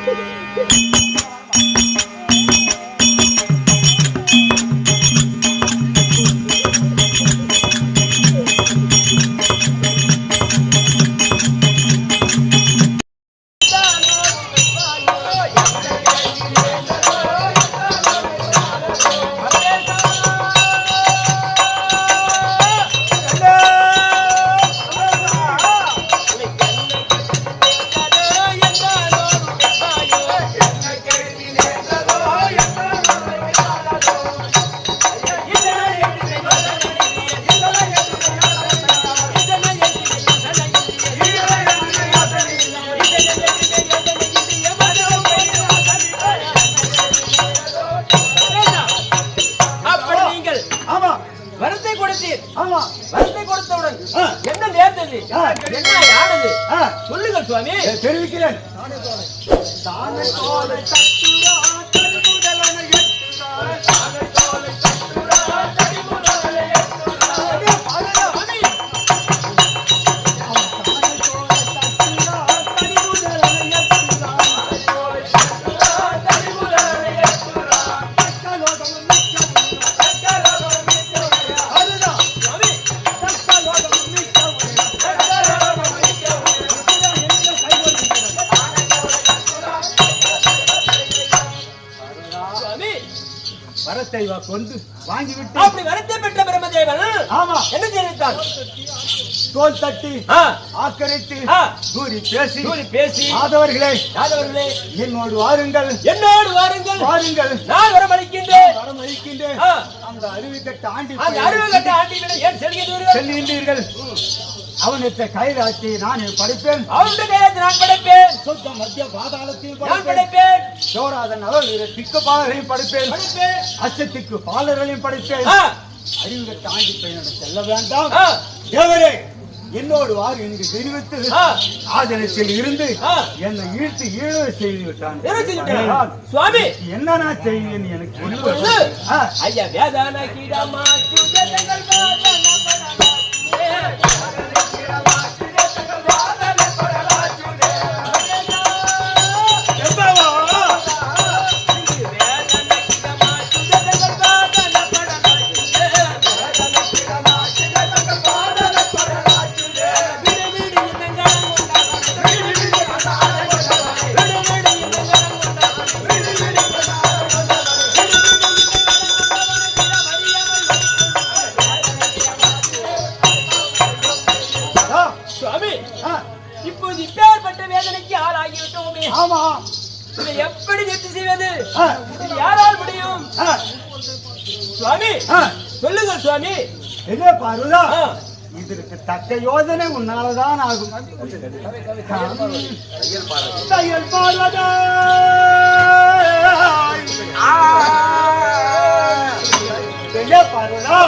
தெரிவிக்கிறேன். வரத்தை கொண்டு வாங்கிவிட்டு அப்படி வரத்தை பெற்ற பிரம்மதேவன் ஆமா என்ன தெரிவித்தான்? தோல் தட்டி ஆக்கரித்து கூறி பேசி ஆதவர்களே என்னோடு வாருங்கள் வாருங்கள் நான் வரமளிக்கின்றேன் அந்த அருவிக்கட்ட ஆண்டிகளை ஏன் செல்கின்றீர்கள்? அவனுக்கு கைராட்டி நான் படைப்பேன். சுத்த மத்திய பாதாளத்தையும் படைப்பேன். சோராதன் அவர் திக்கு பாலரையும் படைப்பேன். அச்சத்திற்கு பாலர்களையும் படைப்பேன். அறிவுகட்ட ஆண்டி பையனோட செல்ல வேண்டாம். தேவரே என்னோடு வார் என்று தெரிவித்து ஆதனத்தில் இருந்து என்னை இழுத்து ஈழ செய்து விட்டான். சுவாமி என்ன நான் செய்வேன் எனக்கு ஐயா வேதான கீழமா இப்போது இப்பேற்பட்ட வேதனைக்கு ஆளாகிவிட்டோமே. ஆமா, இதை எப்படி நிறுத்தி செய்வது? யாரால் முடியும்? சுவாமி சொல்லுங்கள் சுவாமி. என்ன பார்வதா, இதற்கு தக்க யோசனை உன்னாலதான் ஆகும். தையல் பார்வதா பார்வதா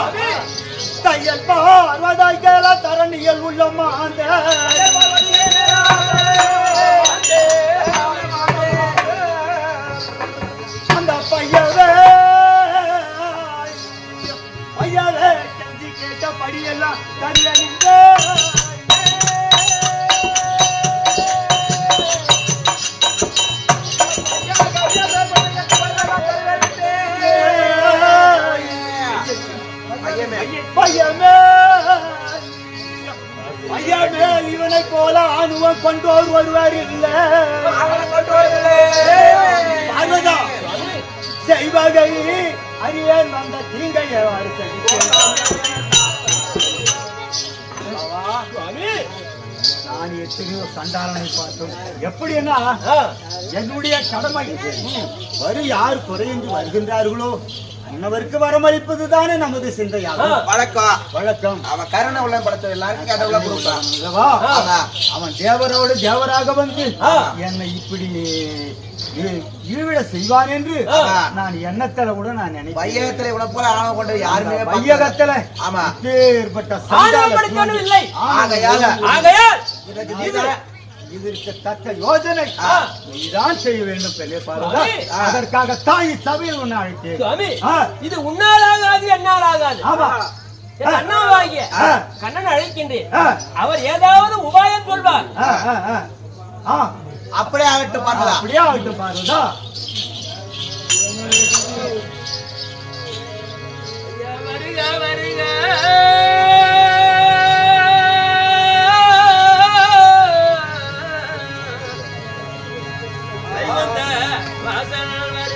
தையல் பார்வதாய் கேள தரணியல் உள்ளம்மா அந்த பையவே கஞ்சி கேட்ட படியெல்லாம் தரியலிங்க பையமே இவனை போல அனுபவம் கொண்டோர் ஒருவர் இல்லை. செய்வகை அறியேன் வந்த தீங்கையை நான் எத்தனையோ சண்டாளனை பார்த்தோம். எப்படின்னா என்னுடைய கடமை யார் குறையின்றி வருகின்றார்களோ அன்னவருக்கு வரமளிப்பது தானே நமது சிந்தையாகும். வழக்கம் அவன் கருணை உள்ள படத்தை எல்லாருக்கும் கடவுளா கொடுப்பான். அவன் தேவரோடு தேவராக வந்து என்னை இப்படி ஈவிட செய்வான் என்று நான் எண்ணத்துல கூட நான் நினைக்கிறேன். வையகத்துல இவ்வளவு போல ஆணவம் கொண்ட யாருமே வையகத்துல ஆமா ஏற்பட்ட இல்லை. இதற்கு தக்க யோஜனை நீதான் செய்ய வேண்டும். பெரிய பார்வதா, அதற்காக தாய் சபையில் உன்னை அழைத்தேன். இது உன்னால் ஆகாது, என்னால் ஆகாது. அண்ணாவாகிய கண்ணன் அழைக்கின்றேன். அவர் ஏதாவது உபாயம் சொல்வார். அப்படியே ஆகட்டும் பார்க்கலாம். அப்படியே ஆகட்டும் பாருதா. வருக வருக வாசல் வருக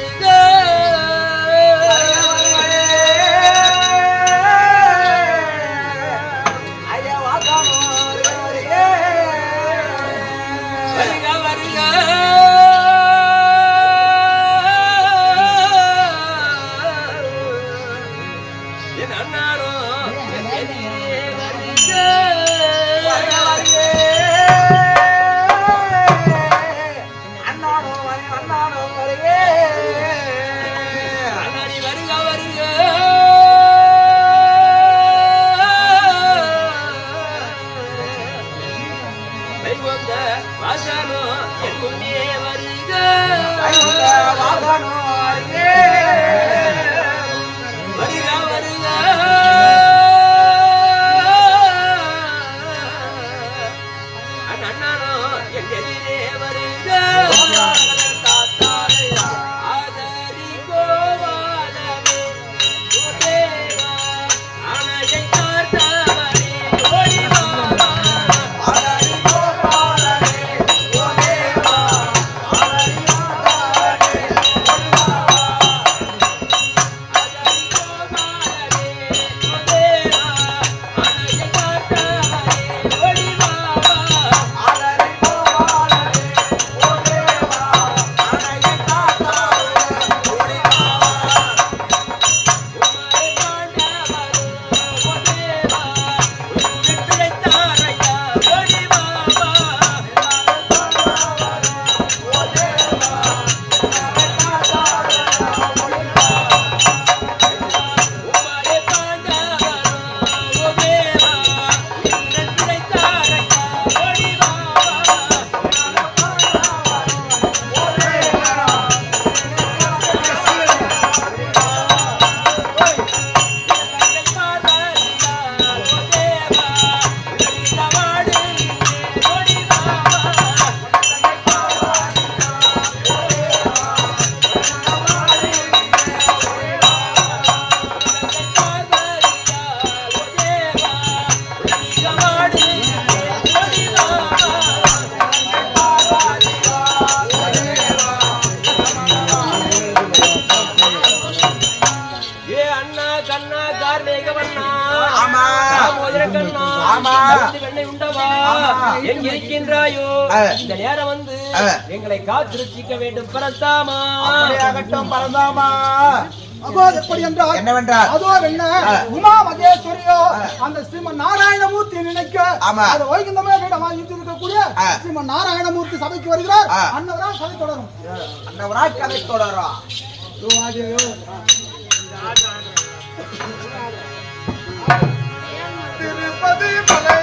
எங்கிருக்கின்றாயோ இந்த நேரம் வந்து எங்களை காத்திருச்சிக்க வேண்டும் பரந்தாமா. ஆகட்டும் பரந்தாமா. என்னவென்றால் அதோ என்ன உமா மகேஸ்வரியோ அந்த ஸ்ரீமன் நாராயணமூர்த்தி நினைக்க அந்த வைகுந்தமே இருக்கக்கூடிய ஸ்ரீமன் நாராயணமூர்த்தி சபைக்கு வருகிறார். அன்னவரால் கதை தொடரும். அன்னவரால் கதை தொடரும். திருப்பதி மலை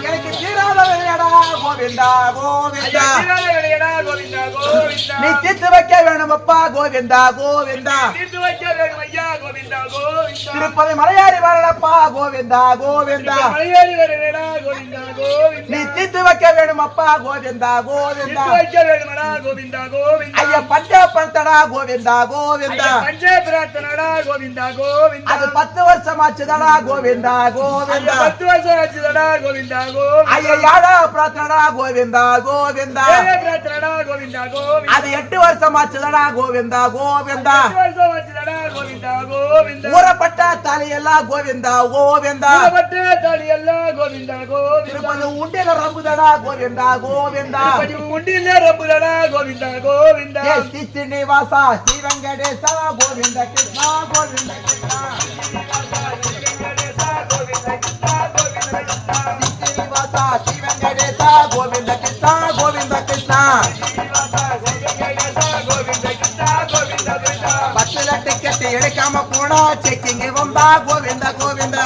எனக்கு தீராத விளையாடா கோவிந்தா கோவிந்தா நீ தீர்த்து வைக்க வேணும் அப்பா கோவிந்தா கோவிந்தா திருப்பதி மலையாரி வரலப்பா கோவிந்தா கோவிந்தா நீ தீர்த்து வைக்க வேணும் அப்பா கோவிந்தா கோவிந்தா ஐயா பஞ்சப்படுத்தடா கோவிந்தா கோவிந்தா அது 10 வருஷமாச்சுதடா கோவிந்தா கோவிந்தா ஐயா யாடா பிரார்த்தனடா கோவிந்தா கோவிந்தா அது 8 வருஷமாச்சுதடா கோவிந்தா கோவிந்தா ஊறப்பட்ட தலையெல்லாம் கோவிந்தா கோவிந்தா திருப்பதி உண்டியில ரம்புதடா கோவிந்தா கோவிந்தா ஸ்ரீனிவாசா ஸ்ரீ வெங்கடேசா கோவிந்த கிருஷ்ணா கோவிந்த கிருஷ்ணா ஸ்ரீனிவாசா ஸ்ரீ வெங்கடேசா கோவிந்த கிருஷ்ணா கோவிந்த கிருஷ்ணா பஸ்ல டிக்கெட் எடுக்காம போனா செக்கிங் வந்தா கோவிந்தா கோவிந்தா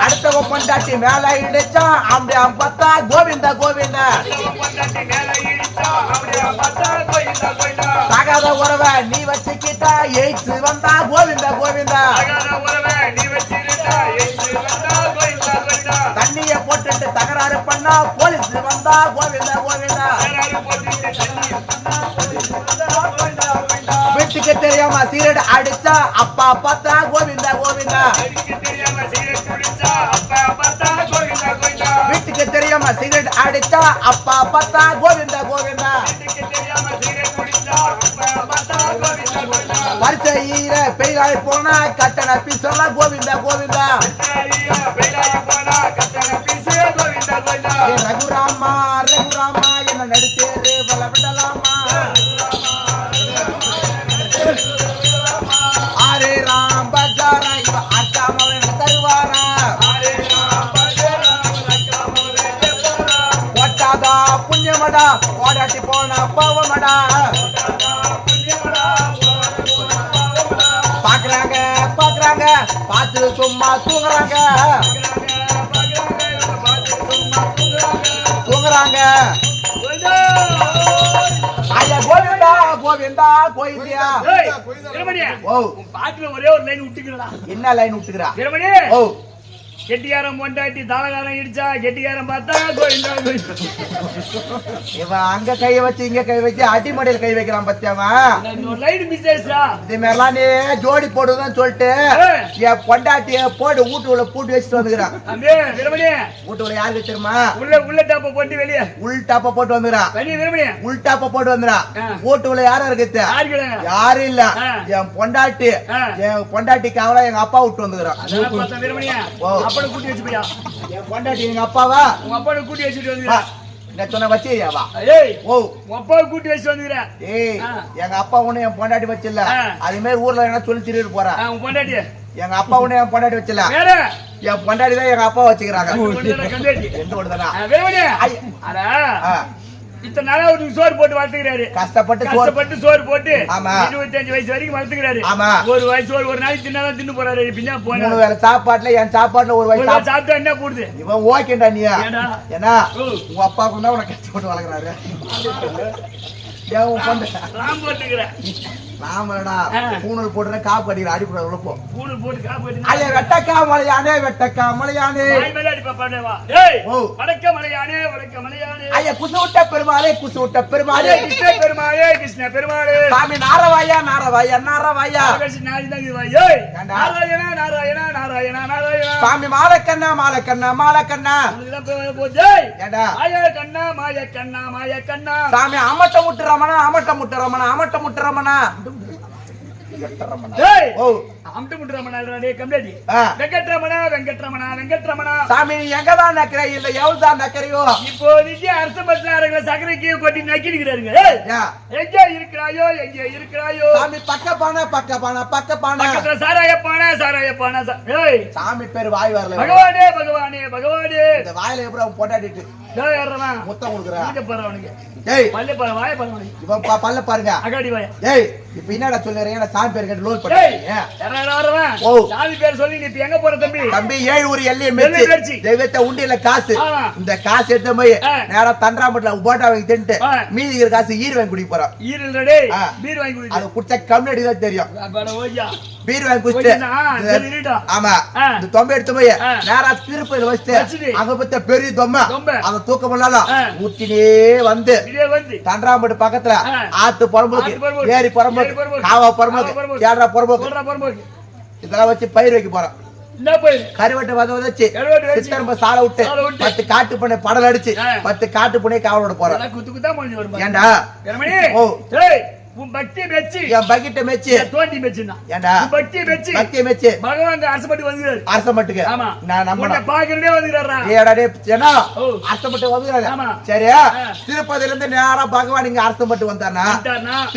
அடுத்தவ பொண்டாட்டி மேல இடிச்சா அப்படியே பார்த்தா கோவிந்தா கோவிந்தா தகாத உறவை நீ வச்சுக்கிட்டா எய்ட்ஸ் வந்தா கோவிந்தா கோவிந்தா தண்ணிய போட்டுட்டு தகராறு பண்ணா போலீஸ் வந்தா கோவிந்தா கோவிந்தா வீட்டுக்கு தெரியாம சீரட் அடிச்சா அப்பா பார்த்தா கோவிந்தா கோவிந்தா வீட்டுக்கு தெரியாம சிகரெட் அடிச்சா அப்பா பார்த்தா கோவிந்தா கோவிந்தா பரிச்சையில பெயிலாய் போனா கட்டண பீசல கோவிந்தா கோவிந்தா ரகுராமா ரகுராமா என்ன நடித்தேரு பல விடலாமா அரே ராம் பஜாரா இவ அட்டாமவன் தருவாரா ஒட்டாதா புண்ணியமடா ஓடாட்டி போன பாவமடா பாக்குறாங்க பாக்குறாங்க பார்த்து சும்மா தூங்குறாங்க தூங்குறாங்க ஐயா கோவிந்தா கோவிந்தா கோயிந்தியா பாட்டுல ஒரே ஒரு லைன் விட்டுக்கிறா. என்ன லைன் விட்டுக்கிறா? வீரமணி ஓ கெட்டியாரம் பொண்டாட்டி தாளகாரம் இடிச்சா கெட்டியாரம் பார்த்தா கோயிந்தா கோயிந்தா. இவன் அங்க கை வச்சு இங்க கை வச்சு அடிமடையில் கை வைக்கிறான் பத்தியாமா. இன்னொரு லைட் மிஸ் ஆயிடுச்சா? இதே மாதிரிலாம் நீ ஜோடி போடுதான் சொல்லிட்டு என் பொண்டாட்டிய போட்டு வீட்டுக்குள்ள பூட்டி வச்சுட்டு வந்துக்கிறான். அம்பே வீரமணி வீட்டுக்குள்ள யாருக்கு தெரியுமா? உள்ள டாப்ப போட்டு வெளியே உள் டாப்ப போட்டு வந்துக்கிறான். வெளியே வீரமணி உள் டாப்ப போட்டு வந்துக்கிறான். வீட்டுக்குள்ள யாரும் இருக்குது? யாருக்குறாங்க? யாரும் இல்ல. என் பொண்டாட்டிக்கு அவளா எங்க அப்பா விட்டு வந்துக்கிறான். அதான் பார்த்தா வீரமணி அப்பட கூட்டி வச்சு போயா. என் பொண்டாட்டி எங்க அப்பாவா உங்க அப்பட கூட்டி வச்சுட்டு வந்துக்கிறா. நான் சொன்ன வச்சியாவா? ஏய் ஓ உங்க அப்பாவை கூட்டி வச்சு வந்துக்கிறா. ஏய் எங்க அப்பா ஒண்ணு என் பொண்டாட்டி வச்சில்ல. அதே மாதிரி ஊர்ல என்ன சொல்லி திருட்டு போறா. உங்க பொண்டாட்டி எங்க அப்பா ஒண்ணு என் பொண்டாட்டி வச்சில்ல. வேற என் பொண்டாட்டி தான் எங்க அப்பா வச்சுக்கிறாங்க. கண்டாட்டி எந்த ஓடுதானா? வீரமணி அட இத்தனை நாளா ஒரு சோறு போட்டு வளர்த்துக்கிறாரு. கஷ்டப்பட்டு சோறு போட்டு 25 வயசு வரைக்கும் வளர்த்துக்கிறாரு. ஒரு வயசு ஒரு நாளைக்கு தின்னாதான் தின்னு போறாரு. பின்னா போன 3 வேளை சாப்பாட்டுல என் சாப்பாட்டுல ஒரு வயசு சாப்பிட்டா என்ன போடுது? இவன் ஓகேண்டா நீ ஏன்னா உங்க அப்பாவுக்கு தான் உனக்கு கஷ்டப்பட்டு வளர்க்குறாரு. ராம் போட்டுக்கிறேன் நாமடா பூணூல் போட்டுற காப்பு அடிக்கிற அடிப்பட உழப்போ பூணூல் போட்டு காப்பு அடி. ஐயா வெட்டக்கா மலையானே வெட்டக்கா மலையானே அடி பாப்பாடேவா. ஏய் வடக்க மலையானே வடக்க மலையானே. ஐயா குசுவிட்ட பெருமாளே குசுவிட்ட பெருமாளே கிருஷ்ண பெருமாளே கிருஷ்ண பெருமாளே. சாமி நாரவாயா நாரவாயா நாரவாயா. ஏய் நாராயணா நாராயணா நாராயணா நாராயணா. சாமி மாலக்கண்ணா மாலக்கண்ணா மாலக்கண்ணா. ஏய் ஏடா மாய கண்ணா மாய கண்ணா மாய கண்ணா. சாமி அமட்ட முட்டு ரமணா அமட்ட முட்டு ரமணா அமட்ட முட்டு ரமணா. ஏய் ஓ அமட்ட முட்டு ரமணா டேய் கம்ப்ளீட். வெங்கட்ரமணா வெங்கட்ரமணா வெங்கட்ரமணா. சாமி நீ எங்க தான் நக்கற இல்ல எவ்வளவுதான் நக்கறியோ? இப்போ நீங்க அரசமற்றாரங்கள சகரைக்கு கொட்டி நக்கிடுறாருங்க. ஏய் எங்க இருக்கிறாயோ எங்க இருக்கிறாயோ? சாமி பக்கப்பானா பக்கப்பானா பக்கப்பானா. பக்கத்துல சாராயப்பானா சாராயப்பானா. ஏய் சாமி பேர் வாய் வரல. பகவானே பகவானே பகவானே. இந்த வாயில எப்பற போட்டாடிட்டு டேய் ஏறறா முத்தம் குடுக்குறா. இங்க பாருங்க. டேய் பல்ல பாரு வாயை பாருங்க. இவன் பல்ல பாருங்க. அகாடி வாயா. டேய் இப்போ என்னடா சொல்றீங்க? நான் சாமி பேர் கேட்டு லோல் டேய் பண்ணீங்க. ஏறறா ஓ சாமி பேர் சொல்லி நீ இப்ப எங்க போற தம்பி? தம்பி 7 ஊர் எல்லைய மெச்சி தெய்வத்தை உண்டியல காசு. இந்த காசு எடுத்து போய் நேரா தண்டராம்பட்ல போட்டா வாங்கி தின்னுட்டு மீதி இருக்கிற காசு ஈர் வாங்கி குடிக்க போறோம். ஈர் டேய் பீர் வாங்கி குடி. அது குடிச்சா கம்னடி தான் தெரியும். அட ஓய்யா பீர் வாங்கி குடிச்சிட்டு ஆமா இந்த தொம்பை எடுத்து போய் நேரா திருப்பதில வச்சிட்டு அங்க பத்த பெரிய தொம்பை அத தூக்க முடியல ஊத்தினே வந்து தண்டராம்பட்டு பக்கத்துல ஆத்து புறம்போக்கு ஏரி புறம்போக்கு காவா புறம்போக்கு ஏடா புறம்போக்கு இதெல்லாம் வச்சு பயிர் வைக்க போறோம். கருவட்டை வச்சு சித்தரம்ப சாலை விட்டு 10 காட்டு பண்ணை படல் அடிச்சு 10 காட்டு பண்ணை காவலோட போறோம். ஏண்டா ஓ உன் பக்தி மெச்சி என் பக்கிட்ட மெச்சி தோண்டி மெச்சினா ஏண்டா பக்தி மெச்சி பக்தி மெச்சி பகவான் அரசப்பட்டு வந்தாரு. அரசப்பட்டுக்கு ஆமா நான் நம்பறேன். பாக்குறதே வந்தாரா? ஏடா டேய் ஏனா அரசப்பட்டு வந்தாரு. சரியா? திருப்பதில இருந்து நேரா பகவான் இங்க அரசப்பட்டு வந்தானா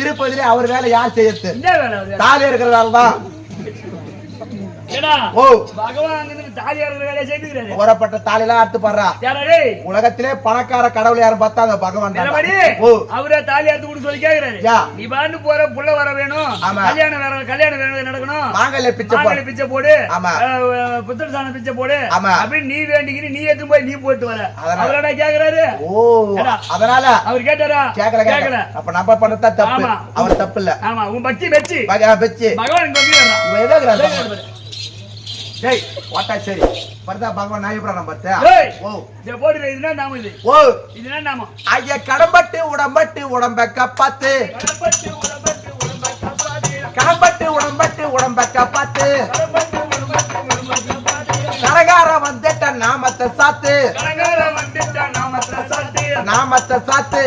திருப்பதில அவர் வேலை யார் செய்யறது? என்ன வேலை? தாலி இருக்கிறதால தான். ஏடா ஓ பகவான் அங்க தாலி இருக்கிற வேலையை செய்துறாரு. ஓரப்பட்ட தாலிலாம் அறுத்து பண்றா. யாரா டேய் உலகத்திலே பணக்கார கடவுள் யாரும் பார்த்தாங்க பகவான் தான். ஓ அவரே தாலி அறுத்து குடு சொல்லி கேக்குறாரு. நீ பாண்டு போற புள்ள வர வேணும், கல்யாணம் வேணும் நடக்கணும், மாங்கல்ய பிச்சை போடு, ஆமா புத்திரசான பிச்சை போடு அப்படி நீ வேண்டிக்கிட்டு நீ எடுத்து போய் நீ போட்டு வர. அவரடா கேக்குறாரு. ஓ அதனால அவர் கேட்டாரா? கேக்கல. அப்ப நம்ம பண்ணதா தப்பு, அவர் தப்பு இல்ல. ஆமா உன் பக்தி வெச்சி பகவான் கம்பிரா இவன் எதுக்குறாரு? டேய் வாட்டா சரி பரதா பகவான் நாயப்ரா நம்பர்தா. டேய் ஓ இந்த போடுற இதுனா நாம இது. ஓ இதுனா நாம ஐயா கடம்பட்டு உடம்பட்டு உடம்ப காப்பாத்து. கடம்பட்டு உடம்ப காப்பாத்து. கரகார வந்துட்ட நாமத்தை சாத்து. நாமத்தை சாத்து.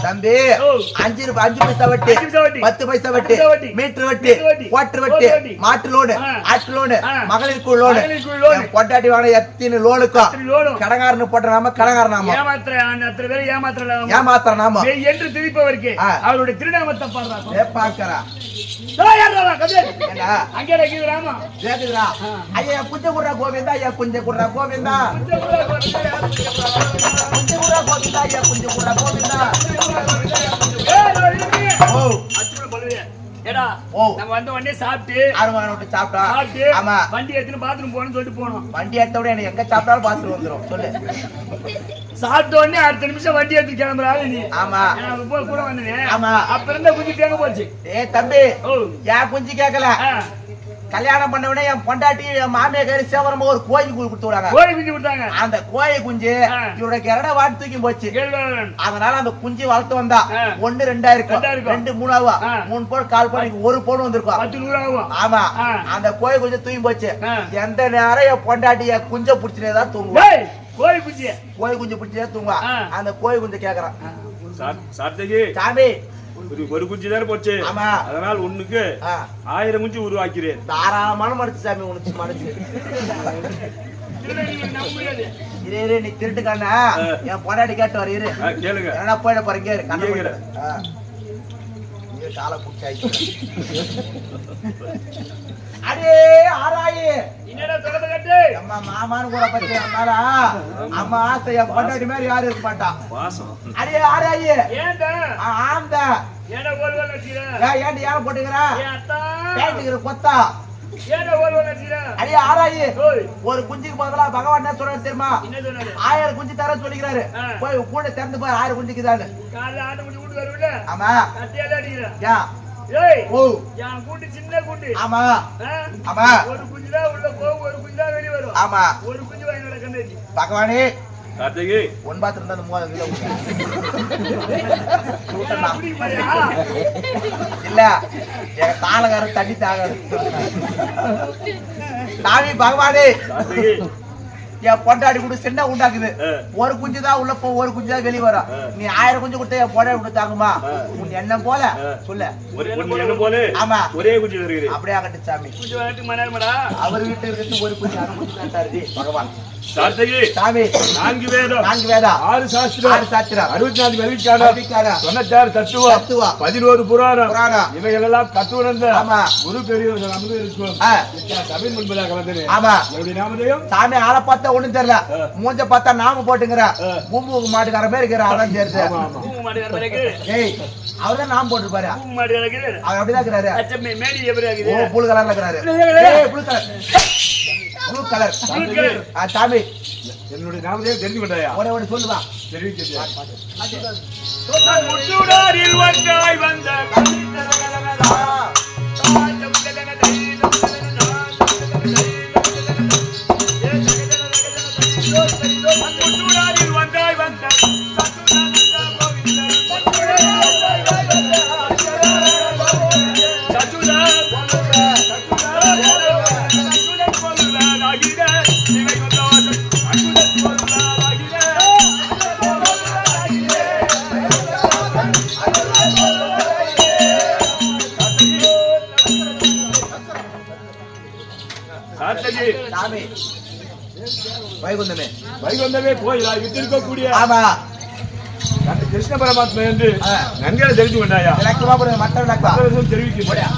தம்பி 5 பைசா வட்டி 10 பைசா வட்டி மீட்டர் வட்டி குவாட்டர் வட்டி மாட்டு லோடு ஆட்டு லோடு மகளிர் குழு லோடு பொட்டாட்டி வாங்க எத்தனை லோனுக்கும் கடங்காரனு போட்ட நாம கடங்கார நாம ஏமாத்திர நாம என்று திருப்பவருக்கு அவருடைய திருநாமத்தை பாடுறாங்க. பாக்கறா ஐயா குஞ்ச குர்ரா கோவிந்தா ஐயா குஞ்ச குர்ரா கோவிந்தா குஞ்ச குர்ரா கோவிந்தா. ஓ ஏடா நம்ம வந்த உடனே சாப்பிட்டு ஆமா வண்டி எடுத்து பாத்ரூம் போகணும்னு சொல்லிட்டு போனோம். வண்டி எடுத்த உடனே எனக்கு எங்க சாப்பிட்டாலும் பாத்ரூம் வந்துடும். சொல்லு சாப்பிட்ட உடனே அடுத்த நிமிஷம் வண்டி எடுத்து கிளம்புறாரு நீ. ஆமா கூட வந்தேன். ஆமா அப்ப இருந்த குஞ்சு தேங்க போச்சு. ஏ தம்பி யா குஞ்சு கேட்கல கல்யாணம் பண்ண உடனே என் பொண்டாட்டி என் மாமியா கறி சேவரமா ஒரு கோழி கொடுத்து விடாங்க. கோழி குஞ்சு கொடுத்தாங்க. அந்த கோழி குஞ்சு இவரோட கிரட வாட்டி தூக்கி போச்சு. அதனால அந்த குஞ்சு வளர்த்து வந்தா 1 2 இருக்கும், 2 3 ஆகும், 3 போடு 4 போடு 1 போடு வந்திருக்கும். 10 ஆகும். ஆமா, அந்த கோழி குஞ்சு தூக்கி போச்சு. எந்த நேரம் என் பொண்டாட்டி குஞ்ச புடிச்சுதான் தூங்குவா. கோழி குஞ்சு பிடிச்சே தூங்குவா. அந்த கோழி குஞ்சு கேக்குறான், சார்த்தகி சாமி ஒரு குஞ்சு தானே போச்சு, அதனால் ஒண்ணுக்கு 1000 குஞ்சு உருவாக்கிறேன். தாராளமான மனசு சாமி உனக்கு மனசு. நீ திருட்டுக்கான என் பொண்டாட்டி கேட்டு வர இரு, கேளுங்க. என்ன போயிட போறீங்க காலை பிடிச்சாச்சு. அடே ஆராயி அம்மா மாமான்னு கூட பத்தி அம்மாடா அம்மா ஆசை என் பொண்டாட்டி மாதிரி யாரும் இருக்க மாட்டா. அடே ஆராயி ஆந்த ஏன் யார போட்டுக்கிற பேட்டுக்கிற கொத்தா. அடே ஆராயி ஒரு குஞ்சுக்கு பதிலா பகவான் என்ன சொல்றாரு தெரியுமா? 1000 குஞ்சு தர சொல்லிக்கிறாரு. போய் கூட திறந்து பாரு 1000 குஞ்சுக்குதான்னு. ஆமா சின்ன கூட்டு. ஆமா ஆமா, ஒரு குஞ்சு தான் உள்ள போகும், ஒரு குஞ்சு தான் வெளியே வரும். ஆமா, ஒரு குஞ்சு வாங்கி கண்டாச்சு. பகவானே கார்த்திகை ஒன் பாத்ரூம் தான் 3000 கிலோ இல்ல எங்க தாளகார தண்ணி தாக சாமி. பகவானே என் பொண்டாடி கூட சின்ன உண்டாக்குது, ஒரு குஞ்சு தான் உள்ள போ, ஒரு குஞ்சு தான் வெளியே வரும். நீ 1000 குஞ்சு கொடுத்த என் பொண்டாடி கூட தாங்குமா? உன் எண்ணம் போல சொல்ல. ஆமா, ஒரே குஞ்சு வருகிறது. அப்படியே ஆகட்டு சாமி. அவர் வீட்டு இருக்கிறது ஒரு குஞ்சு, அரை குஞ்சு தான் தருது பகவான். சார்த்தகி சாமி 4 வேதம், 4 வேதம், 6 சாஸ்திரம், 64 வெளிக்கான 96 தத்துவம், 11 புராணம், இவைகள் எல்லாம் கற்றுணர்ந்த குரு பெரியவர்கள் நமக்கு இருக்கும். சபை முன்பதாக வந்தது. ஆமா, என்னுடைய நாமதேயம் சாமி ஆளை பார்த்தா ஒண்ணும் தெரியல, மூஞ்ச பார்த்தா நாம போட்டுங்கிற பூம்பு மாட்டுக்கார மாதிரி இருக்கிற. அதான் தெரியுது. ஏய் அவர்தான் நாம போட்டுருப்பாரு, அவர் அப்படிதான் இருக்கிறாரு. புளு கலர்ல இருக்கிறாரு. ப்ளூ கலர் சாமி. என்னுடைய நாமதேயம் தெரிஞ்சு கொண்டாயா? ஒரே சொல்லுவா தெரிவிக்கிறேன். வைகுந்தமே கோயிலா விட்டிருக்கக்கூடிய கிருஷ்ண பரமாத்மா என்று நன்கை தெரிஞ்சு கொண்டாயா? மற்ற தெரிவிக்கிறேன்.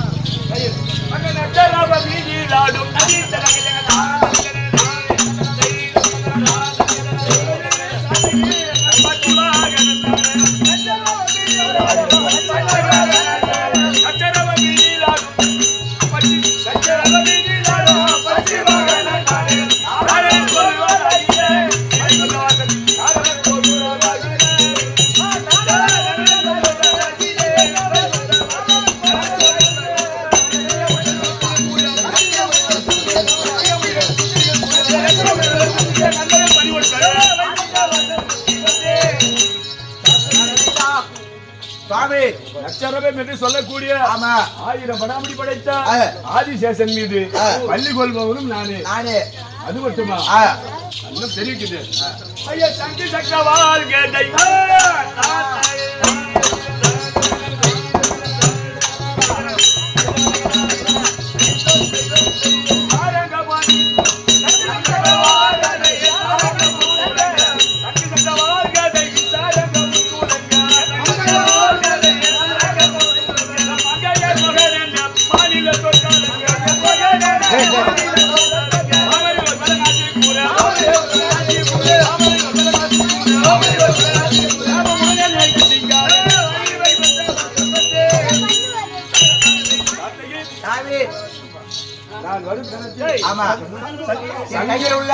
நச்சரபம் என்று சொல்லக்கூடிய 1000 படாமடி படைத்த ஆதிசேஷன் மீது பள்ளி கொள்பவனும் நானே. அது மட்டுமா இன்னும் தெரிவிக்குது. ஐயா சங்கி சக்கரவால் கேட்டை வரும் தருணத்தில் ஆமா என் கையில் உள்ள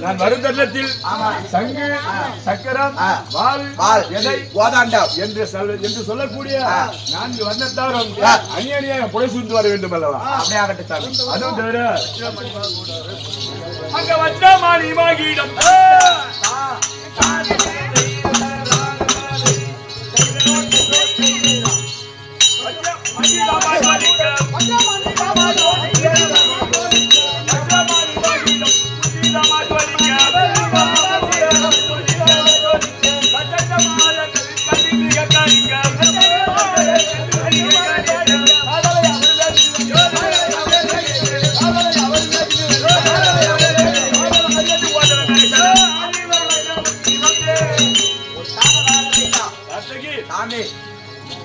நான் வரும் தருணத்தில் சங்கு சக்கரம் வாள் எதை கோதாண்டம் என்று சொல்லக்கூடிய 4 வண்ணத்தாரும் அணியணியாக புடை சூழ்ந்து வர வேண்டும் அல்லவா? அப்படியே ஆகட்டும் சாமி. அதுவும் தவிர அங்க வந்த மாணி மாகிடம்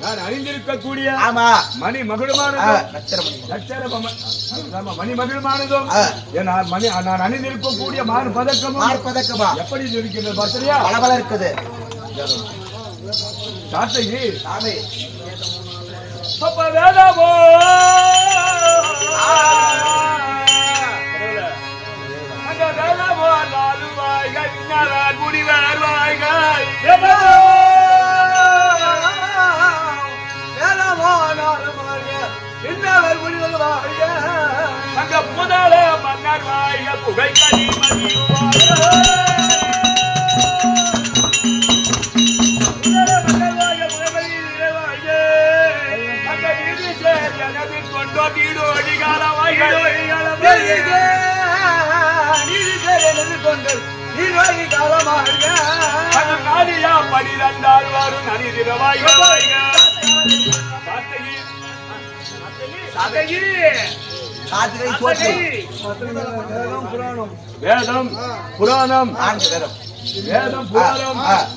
நான் அணிந்திருக்கக்கூடிய மணி மகிழ்மானதும் மணி மகிழ்மானதும் நான் அணிந்திருக்கக்கூடிய மாறு பதக்கமா எப்படி இருக்கிறது பாத்திரியா? பலபல இருக்குது கார்த்திகி அப்ப வேதாமோ அங்க வேதாமோ 4 வாய்கள் நான் முடிவார் வாய்கள் அங்க முதல மன்னர் வாய புகை கனி நாடியா 12 வரும் நனிதிரவாய் வேதம் புராணம்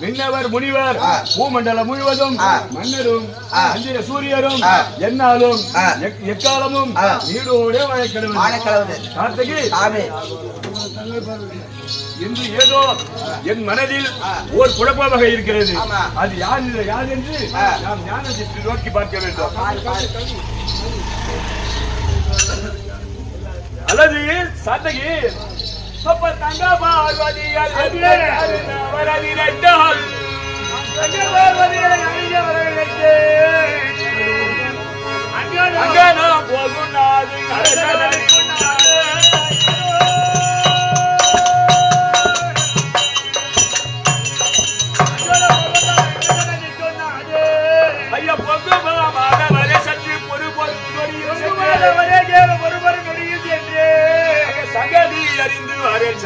விண்ணவர் முனிவர் பூமண்டலம் முழுவதும் மன்னரும் அஞ்சிர சூரியரும் என்னாலும் எக்காலமும் நீடோட வாழக்கிழமை கார்த்திகை இன்று ஏதோ என் மனதில் ஓர் குழப்பமாக இருக்கிறது. அது யார் என்று நாம் ஞானத்தை நோக்கி பார்க்க வேண்டும். அல்லது சாத்தகி அப்ப தங்க பார்வதியால் அங்க நாம் போகும் நாடு ஐயா பொங்குமான வரை சற்று சங்கதி அறிந்து வரேன்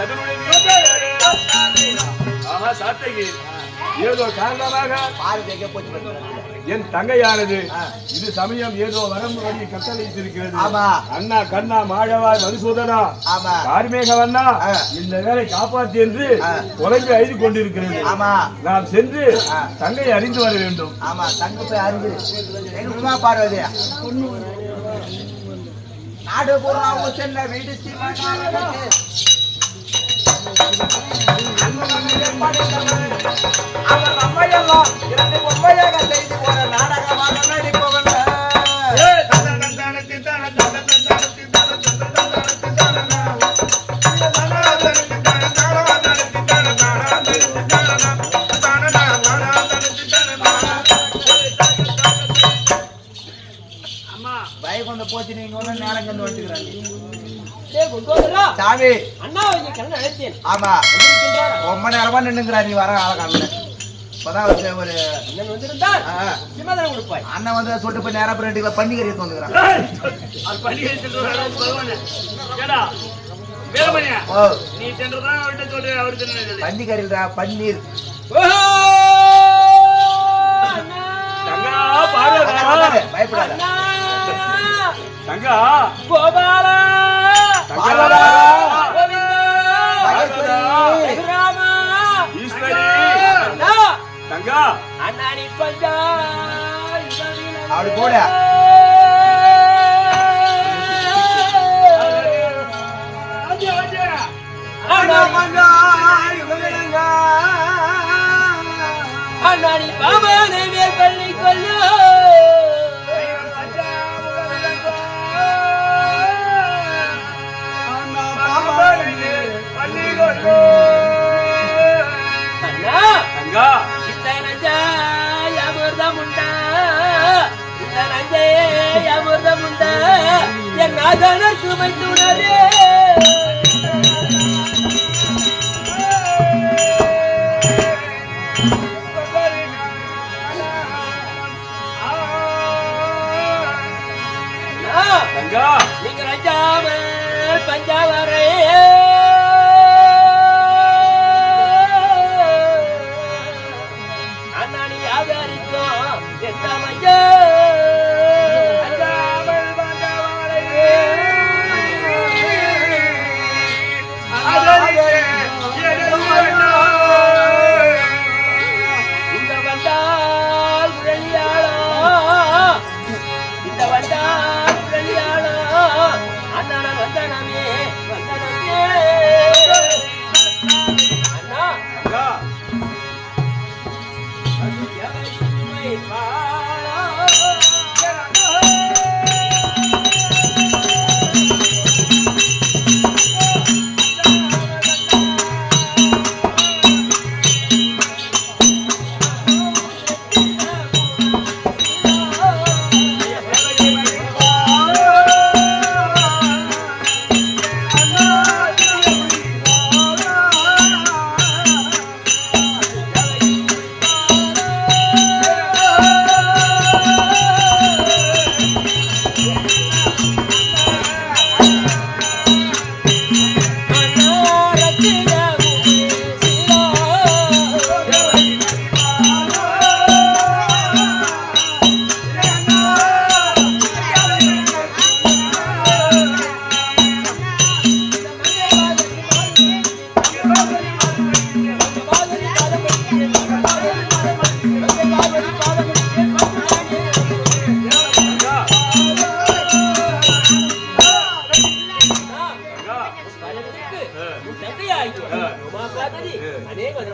சாத்தகி ஏதோ காரணமாக என் தங்கையானது இது சமயம் ஏதோ வரம் வழி கட்டளைத்திருக்கிறது. அண்ணா கண்ணா மாழவாய் மதுசூதனா கார்மேகவண்ணா இந்த வேலை காப்பாற்றி என்று குறைந்து ஐந்து கொண்டிருக்கிறது. நாம் சென்று தங்கையை அறிந்து வர வேண்டும். பார்வதியா நாடு பூர்வம் சென்ற வீடு அவர் நம்மையெல்லாம் 2 பொம்மையாக செய்து ஒரு நாடகமாக நடிப்பவன். பயகொண்ட போச்சு நீங்க ஒண்ணு நேரம் கண்டு வந்துக்கிறாங்க சாமி. ஆமா ரொம்ப நேரமா நின்னுங்கிறா நீ வர ஆளக்கால. இப்பதான் ஒரு அண்ணன் வந்து சொல்லிட்டு போய் நேரம் 2 கிலோ பன்னிக்கறி வந்துக்கிறான். பன்னிக்கறிடா பன்னீர் பயப்படாத தங்கா கோபாலா தங்கா அண்ணாடி பஞ்சா அப்படி போட அண்ணாடி பாபானை பள்ளி கொல்ல நாதனர் சுமை துணரே நீங்க ரஞ்சாமல் பஞ்சாவரே அண்ணாணி ஆதரிக்கும் எட்டாமையா இந்த வந்தால் முரளியாளா இந்த வந்தால் முரளியாளா அண்ணன வந்தனமே வந்தனமே அண்ணா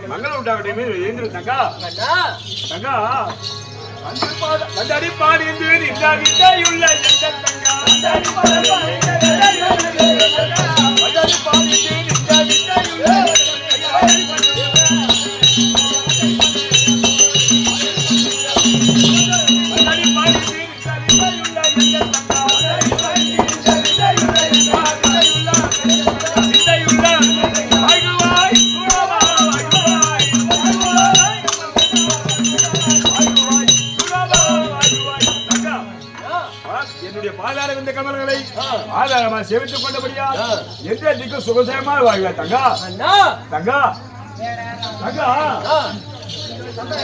மங்களம் உண்டாகட்டும் எழுந்திரு தங்கா தங்கா வந்தடி பாடிந்து இந்த வித்தையுள்ள எந்த தங்கா வந்தடி பாடிந்து இந்த வித்தையுள்ள ஆதாரமா சேவித்துக் கொண்டபடியா எந்த திக்கு சுகசேமா வாழ்வா தங்கா தங்கா தங்கா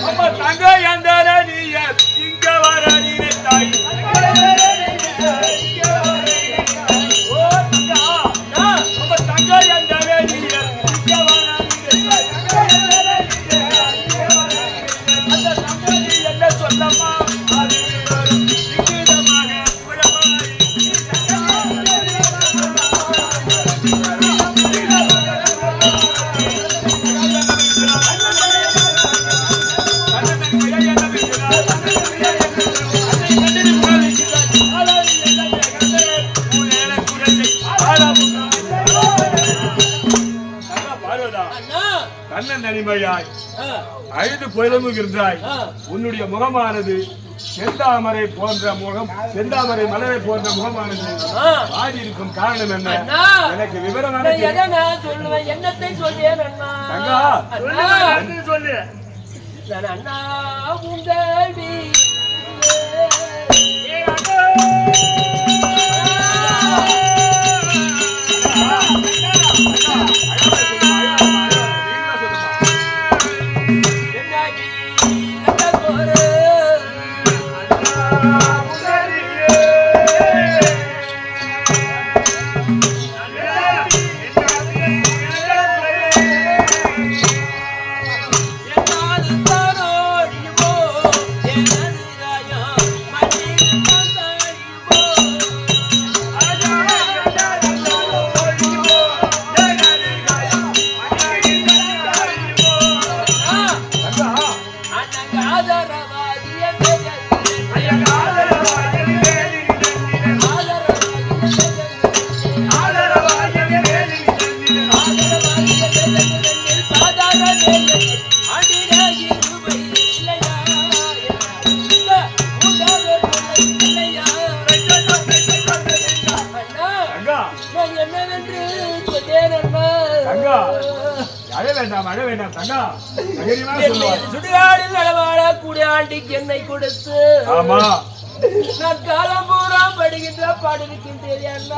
அப்ப தங்க எந்த நீ இங்க வர நீ தாய் ஓ தங்கா அப்ப தங்க எந்த நீ இங்க வர அந்த தங்க நீ என்ன சொல்லமா கண்ணன் நனிமையாய் அழுது புயலுகிறாய் உன்னுடைய முகமானது செந்தாமரை போன்ற முகம் செந்தாமரை மலரை போன்ற முகமானது ஆடி இருக்கும் காரணம் என்ன எனக்கு விவரமான சொல்லுவேன் என்னத்தை சொல்வேன் சொல்லு அண்ணா உங்கள் என்னாது தானோ வேண்டாம் அழ வேண்டாம் தங்கா தைரியமாக சொல்லுவார். சுடுகாடில் நடமாட கூடிய ஆண்டிக்கு என்னை கொடுத்து ஆமா நான் காலம் பூரா படுகின்ற பாடிருக்கின்றேன்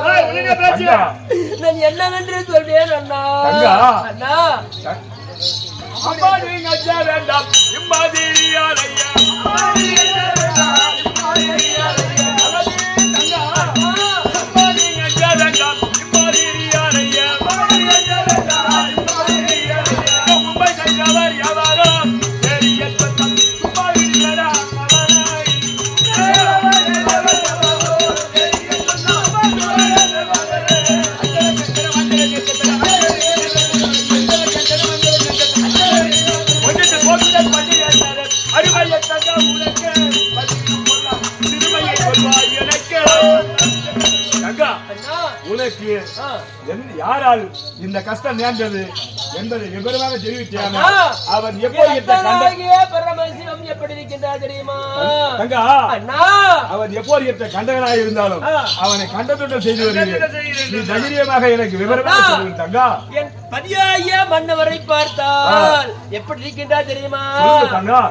நான் என்னவென்று சொல்றேன் அண்ணா. அண்ணா அம்மா நீங்க அஞ்ச வேண்டாம் இம்மாதிரியாரையா மும்பை சென்றவர் எவரோ உனக்கு யாரால் இந்த கஷ்டம் நேர்ந்தது என்பதை விவரமாக தெரிவித்தாங்க. அவன் பரமசிவம் எப்படி இருக்கின்றார் தெரியுமா தங்கா? அவன் எப்போது கண்டகனாக இருந்தாலும் அவனை கண்டத்துடன் செய்து வருகிறேன். நீ தைரியமாக எனக்கு விவரமாக சொல்லுங்கள் தங்கா. என் பதியாய மன்னவரை பார்த்தால் எப்படி இருக்கின்றார் தெரியுமா தங்கா?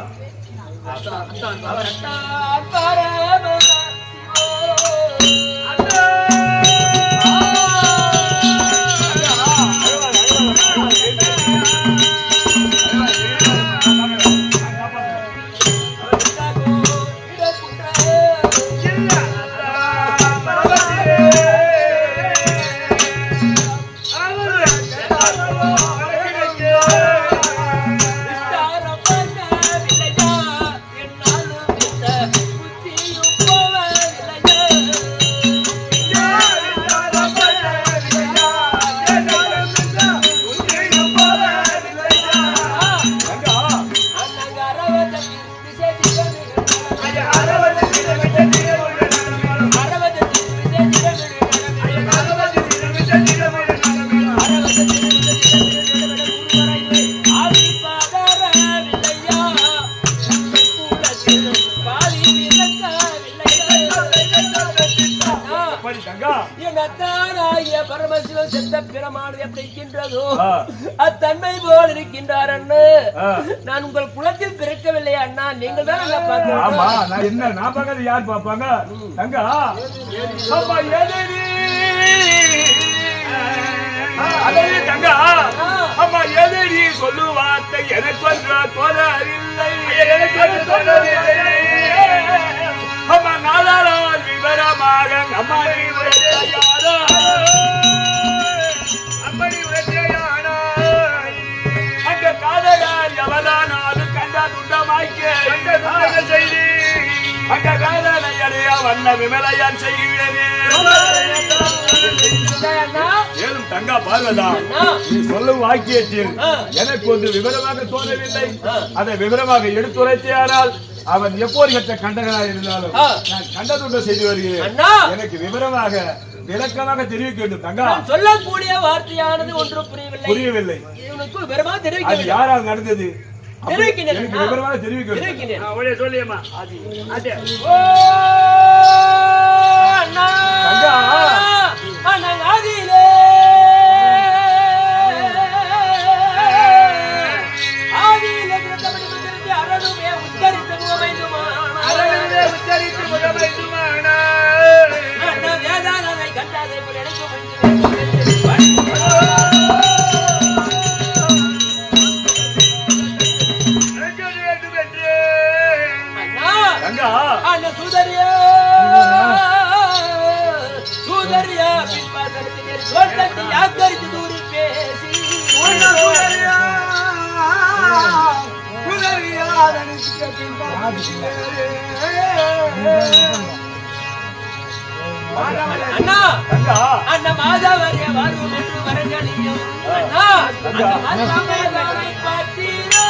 பரமசிவம் செத்த பிரமாணம் எப்படி இருக்கின்றதோ அத்தன்மை போல் இருக்கின்றார் அண்ணா. நான் உங்கள் குலத்தில் பிறக்கவில்லை அண்ணா, நீங்கள் தான் என்ன நான் பார்க்கறது யார் பார்ப்பாங்க தங்கா? தங்கா அம்மா எதிரி சொல்லு வார்த்தை எனக்கு தோணவில்லை. அம்மா நாளால் விவரமாக அம்மா அந்த காதலால் எவரானாலும் கண்டா துண்டமாய்க்கு செய்தி அந்த வேதனை அடைய வண்ண விமலையான் செய்கிறேனே. மேலும் தங்கா பார்வதா, நீ சொல்லும் வாக்கியத்தில் எனக்கு ஒன்று விவரமாக தோணவில்லை. அதை விவரமாக எடுத்துரைத்தானால் அவன் எப்போது கண்டகனாக இருந்தாலும் நான் கண்டதுண்ட செய்து வருகிறேன். எனக்கு விவரமாக விளக்கமாக தெரிவிக்க வேண்டும் தங்கா. சொல்லக்கூடிய வார்த்தையானது ஒன்றும் புரியவில்லை. அது யாரால் நடந்தது எனக்கு விவரமாக தெரிவிக்க வேண்டும். சொல்லியம்மா அண்ணா மாதவரிய வரும் என்று வரங்களையும் பார்த்தீரோ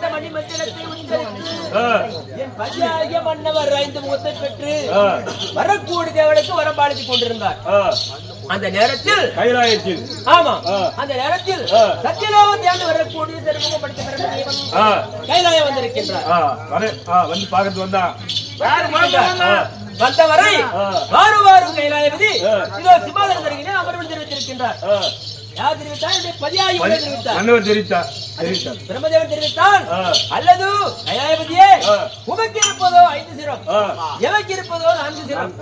கேட்ட மணி மத்தியத்தை என் பஞ்சாய மன்னவர் 5 முகத்தை பெற்று வரக்கூடிய தேவனுக்கு வரம்பாளித்துக் கொண்டிருந்தார். அந்த நேரத்தில் கைலாயத்தில் ஆமா அந்த நேரத்தில் சத்தியலோகத்திலிருந்து வரக்கூடிய திருமுகம் படித்த பிரம்மதேவன் கைலாயம் வந்திருக்கின்றார். வந்து பாக்கிறதுக்கு வந்தா வந்தவரை வாரும் கைலாயபதி இதோ சிம்மாசனம் தருகிறேன் அமர்வு தெரிவித்திருக்கின்றார். யார் தெரிவித்தார்? பதியாகி தெரிவித்தார். பிரம்மதேவன் தெரிவித்தார். அல்லது கைலாயபதியே உமக்கு இருப்பதோ 5 சிரம், எவருக்கு இருப்பதோ 4 சிரம்.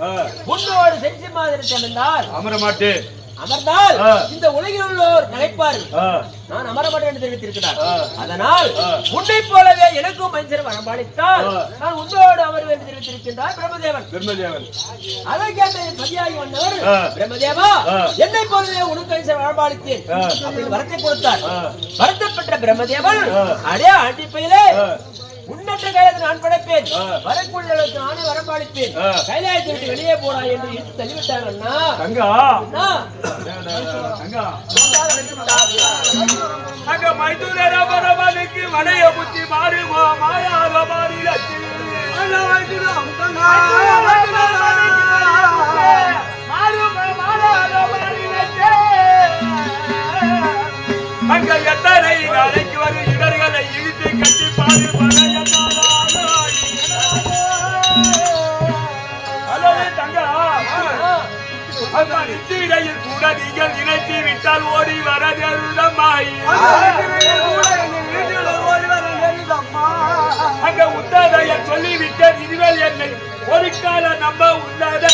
உன்னோடு செஞ்சிமாதிரத்தை அமர்ந்தால் அமர மாட்டேன், அமர்ந்தால் இந்த உலகில் உள்ளோர் நினைப்பார் நான் அமரமாட்டேன் என்று தெரிவித்திருக்கிறார். அதனால் உன்னை போலவே எனக்கும் மனுஷர் வரம்பாளித்தால் நான் உன்னோடு அமர்வு என்று தெரிவித்திருக்கின்றார் பிரம்மதேவன். அதை கேட்ட பதியாகி வந்தவர் பிரம்மதேவா என்னை போலவே உனக்கு மனுஷர் வரம்பாளித்தேன் அப்படின்னு வரத்தை கொடுத்தார். வருத்தப்பட்ட பிரம்மதேவன் அடே ஆண்டிப்பையிலே உன்னற்ற கைலாயத்தை நான் படைப்பேன், வரக்கூடியவர்களுக்கு நானே வரம்பாளிப்பேன், கைலாயத்தை விட்டு வெளியே போடா என்று இட்டு தள்ளிவிட்டார். மைதுரபரமனுக்கு வளைய புத்தி மாறுமா மாயாத மாநிலத்தில் அங்க எத்தனை நாளைக்கு வரும் இடர்களை இழுத்து கட்டி பாடு இடையில் கூட நீங்கள் நினைத்து விட்டால் ஓடி வர நேருதம்மாய். அங்க உத்ததைய சொல்லிவிட்டேன், இதுவேல் என்னை ஒரு கால நம்ப உள்ளத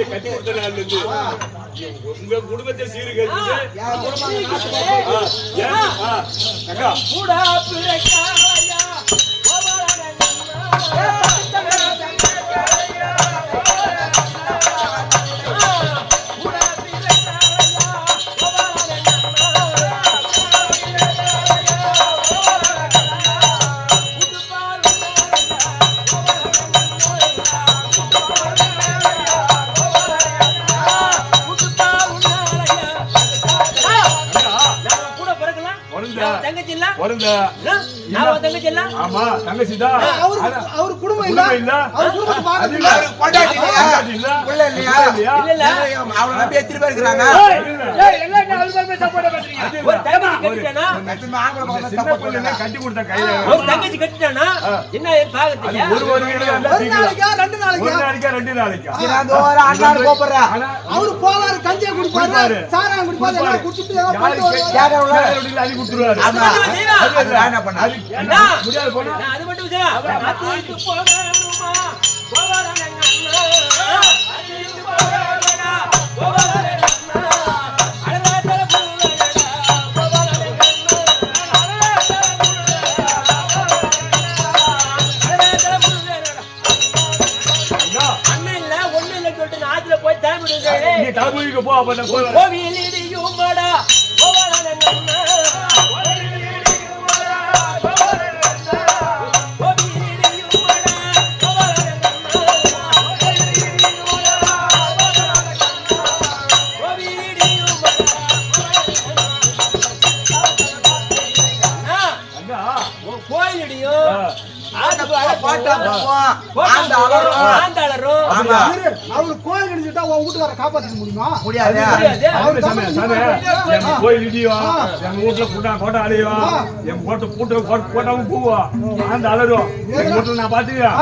கட்டி கொடுத்த நாள் உங்க குடும்பத்தை சீர்கள் அவர் குடும்பம் இல்ல, அவளை நம்பி எத்தனை பேர் இருக்கிறாங்க? கட்டி கொடுத்த கையில தங்கச்சி கட்டிட்டானா என்ன ஒரு நாளைக்கா 2 நாளைக்கா அண்ணாரு கூப்பிடுறா. அவரு போவாரு, கஞ்சியை குடிப்பாரு, சாராயம் குடிப்பாரு, எல்லாம் குடிச்சிட்டு அடி கொடுத்துருவாரு. என்ன பண்ண முடியாது போனா அது மட்டும் தலமுடிக்கு போ அவரு கோயில் அடிச்சுட்டா உன் வீட்டுக்கார காப்பாற்ற முடியுமா? முடியாது. கோயில் இடியும், எங்க வீட்டுல கோட்டை அழியும், என் போட்டு பூட்டு போட்டாவும் பூவோம், அந்த அலரும் எங்க வீட்டுல நான் பாத்துக்கிறேன்.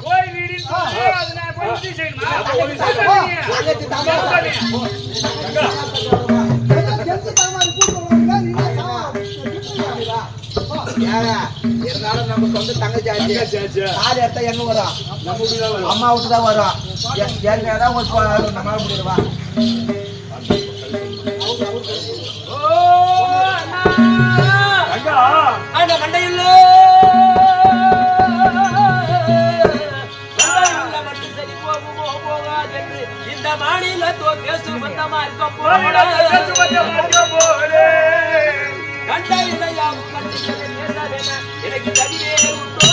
கோயில் இருந்தாலும் நம்ம சொந்த தங்கச்சி கால் எடுத்தா எங்க வரும் அம்மா விட்டு தான் வரும் ஏற்கனவே ஒரு நம்மளால முடியுமா மண்டையுள்ள இந்த மாநிலத்தோ பேசு மந்தமா இருக்க கண்ட இதையாம் எனக்கு தனியே உண்டோ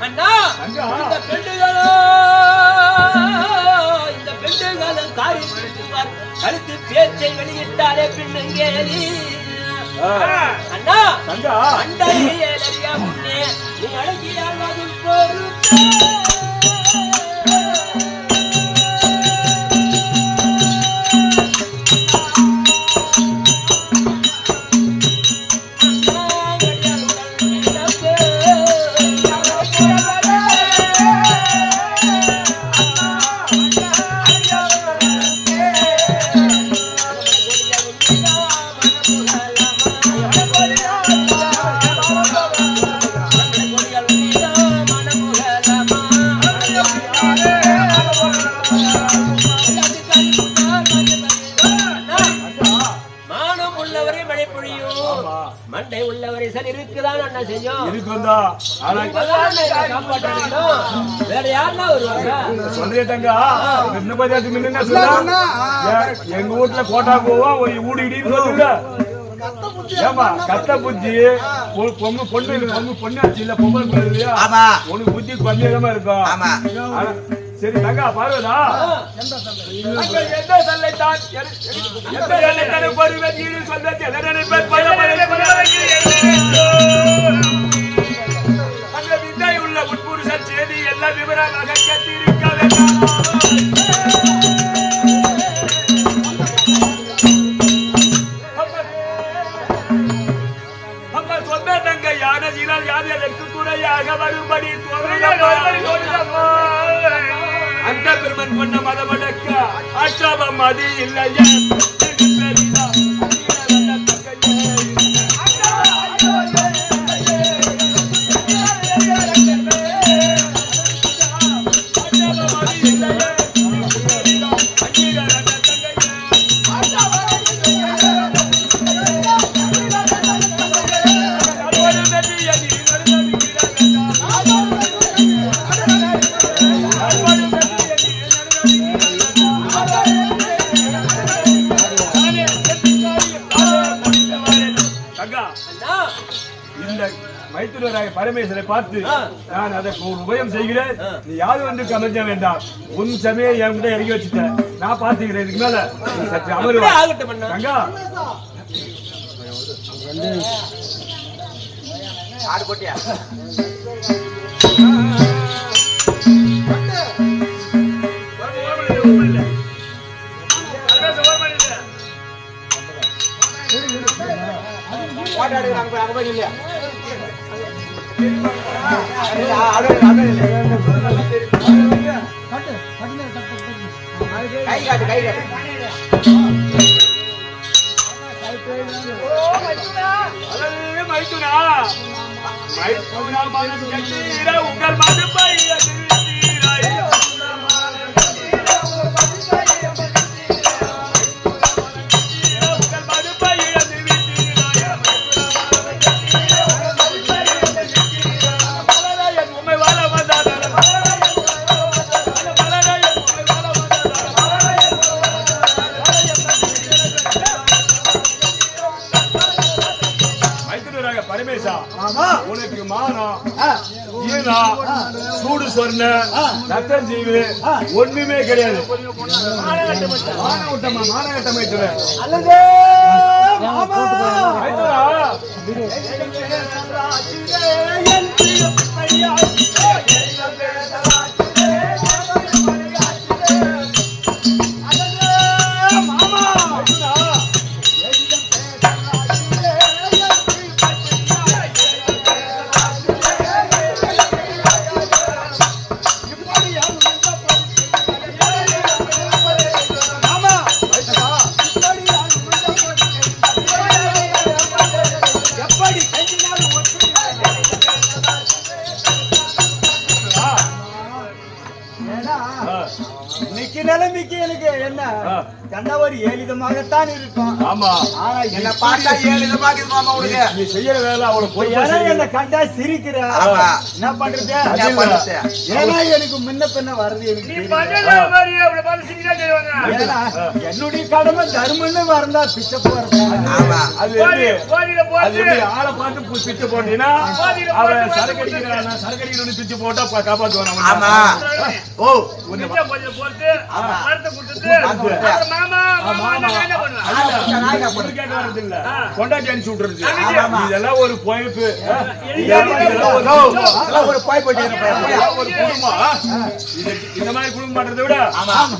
அண்ணா இந்த பெண்களும் காரி கருத்து பேச்சை வெளியிட்டாலே பின்னங்கேலி அண்ணா அண்டையே முன்னே நீ அழகியால் அதில் பொறுத்த மண்டை உள்ளவரை சரி இருக்குதான் அண்ணா செய்யும் இருக்குதா ஆனா வேற யாருன்னா வருவாங்க சொல்றேங்க என்ன பஞ்சாயத்து முன்ன சொல்ல எங்க வீட்டுல கோட்டா போவா ஒரு ஊடி இடின்னு சொல்லுங்க ஏமா கத்த புத்தி பொண்ணு பொண்ணாச்சு இல்ல பொம்பளை பிள்ளை இல்லையா உனக்கு புத்தி கம்மியாதான் இருக்கும் சரி தங்கா பார்வதா எந்த சொல்லைத்தான் எந்த சொல்லைத்தானே பொறுவன் ஈடு சொல்வதை எல்லாம் நினைப்பேன் அந்த வித்தை உள்ள உட்புருஷன் செய்தி எல்லா விவரமாக கேட்டிருக்க நம்ம சொந்த தங்க யானையினால் யார் அதற்கு துணையாக வரும்படி அந்த பெருமன் பொண்ண மதமடக்க ஆட்சாபம் அது இல்லையா பரமேஸ்வரை பார்த்து நான் அதற்கு ஒரு உபயம் செய்கிறேன் நீ யாரு வந்து கமஞ்ச வேண்டாம் உன் சமயம் என்கிட்ட இறங்கி வச்சுட்டேன் நான் பார்த்துக்கிறேன் இதுக்கு மேல சற்று அமருவா கங்கா ஆடு போட்டியா இல்லையா கை காட்டு கை காட்டு உங்கள் மதுப்பை உனக்கு மானம் ஈனா சூடு சொன்ன ரத்தம் ஜீவு ஒண்ணுமே கிடையாது. என்ன கண்டா ஒரு 7 விதமாகத்தான் இருக்கும். ஆமா ஆனா என்ன பார்த்தா 7 விதமாக இருக்கு மாமா உனக்கு. நீ செய்யற வேலை அவளை பொறுப்பா ஏன்னா செய்யணும். என்ன கண்டா சிரிக்கிற. ஆமா. என்ன பண்றது? என்ன பண்றது? ஏன்னா எனக்கு முன்ன பின்ன வருது எனக்கு நீ தெரியல. பண்ணல மாதிரி அவளை பார்த்து சிரிச்சா செய்வாங்க. ஏன்னா என்னுடைய கடமை தர்மம்னு வரந்தா பிச்சை போறது. ஆமா. அது எப்படி போதில அது போட்டு எப்படி ஆளை பார்த்து பிச்சை போட்டீங்கன்னா அவன் சரக்கு அடிக்கிறான் சரக்கு அடிக்கிறவனு பிச்சை போட்டா காப்பாத்துவான் ஆமா. ஓ போதில போட்டு வார்த்தை கொடுத்துட்டு கொடுத்து. மாமா மாமா நான் என்ன பண்ணுவேன்? கேட்க வர்றது இல்ல கொண்டாட்டி அனுப்பிச்சு விட்டுறது ஆமா. இதெல்லாம் ஒரு பொழைப்பு இதெல்லாம் ஒரு பாய் போயிட்டு ஒரு குடும்பம் இந்த மாதிரி குடும்பம் பண்றதை விட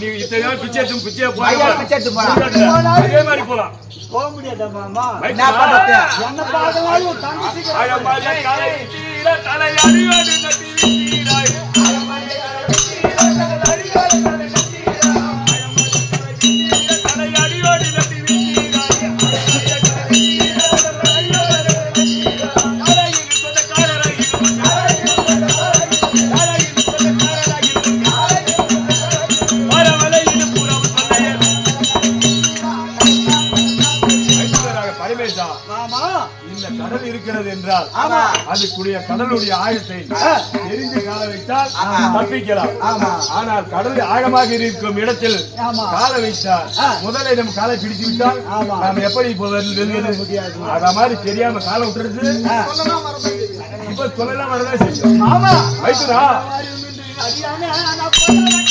நீ இத்தனை நாள் பிச்சை எடுத்து பிச்சை ஐயா, பிச்சை எடுத்து போலாம். அதே மாதிரி போலாம் போக முடியாதா மாமா? என்ன பண்றது? என்ன பார்க்கலாம் உன் தங்கச்சிக்கு மாமா இந்த கடல் இருக்கிறது என்றால் ஆமா. அதுக்குரிய கடலுடைய ஆழத்தை தெரிந்து கால வைத்தால் தப்பிக்கலாம். ஆனால் கடல் ஆழமாக இருக்கும் இடத்தில் ஆமா. கால வைத்தால் முதல்ல நம்ம காலை பிடிச்சு விட்டால் ஆமா. நாம எப்படி இப்போ முடியாது. அத மாதிரி தெரியாம காலை விட்டுறது இப்ப சொல்லலாம் வரதான் செய்யும். மாமா வைத்துடா அடியானே நான் போறேன்.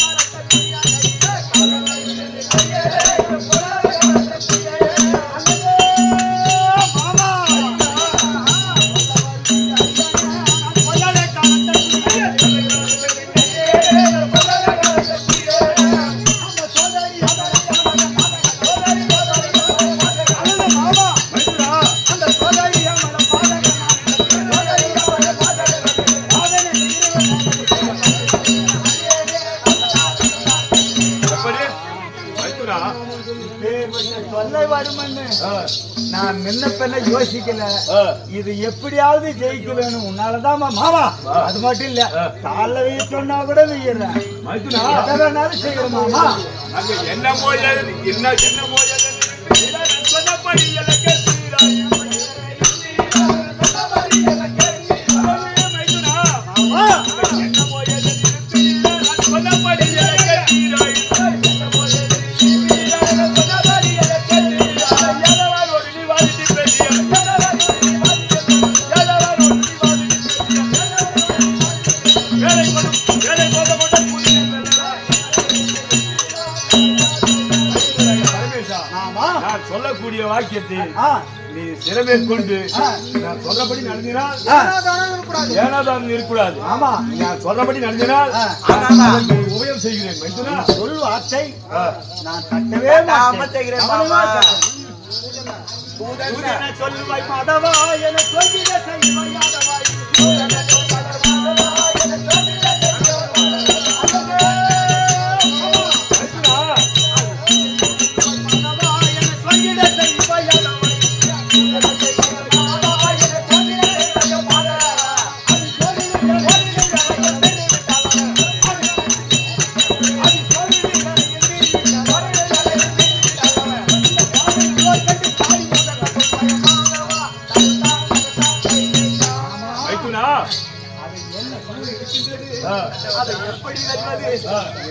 தொல்லை வருமன்னு நான் முன்ன பின்ன யோசிக்கல. இது எப்படியாவது ஜெயிக்க வேணும் உன்னாலதான் மாமா. அது மட்டும் இல்ல கால வெய்ய சொன்னா கூட வெய்யறேன். எதை வேணாலும் செய்யறேன் மாமா. என்ன மோயல் என்ன என்ன மோயல் சொன்னபடி எனக்கு சொல்லக்கூடிய வாக்கியத்தை நீ சிறமேற்கொண்டு நான் சொல்றபடி நடந்தினால் ஏனாதான் இருக்கக்கூடாது. நான் சொல்றபடி நடந்தினால் உபயம் செய்கிறேன். சொல் வார்த்தை நான் தட்டவே மாட்டேன். சொல்லுவாய் மாதவா என சொல்லிட செய்வாய் மாதவா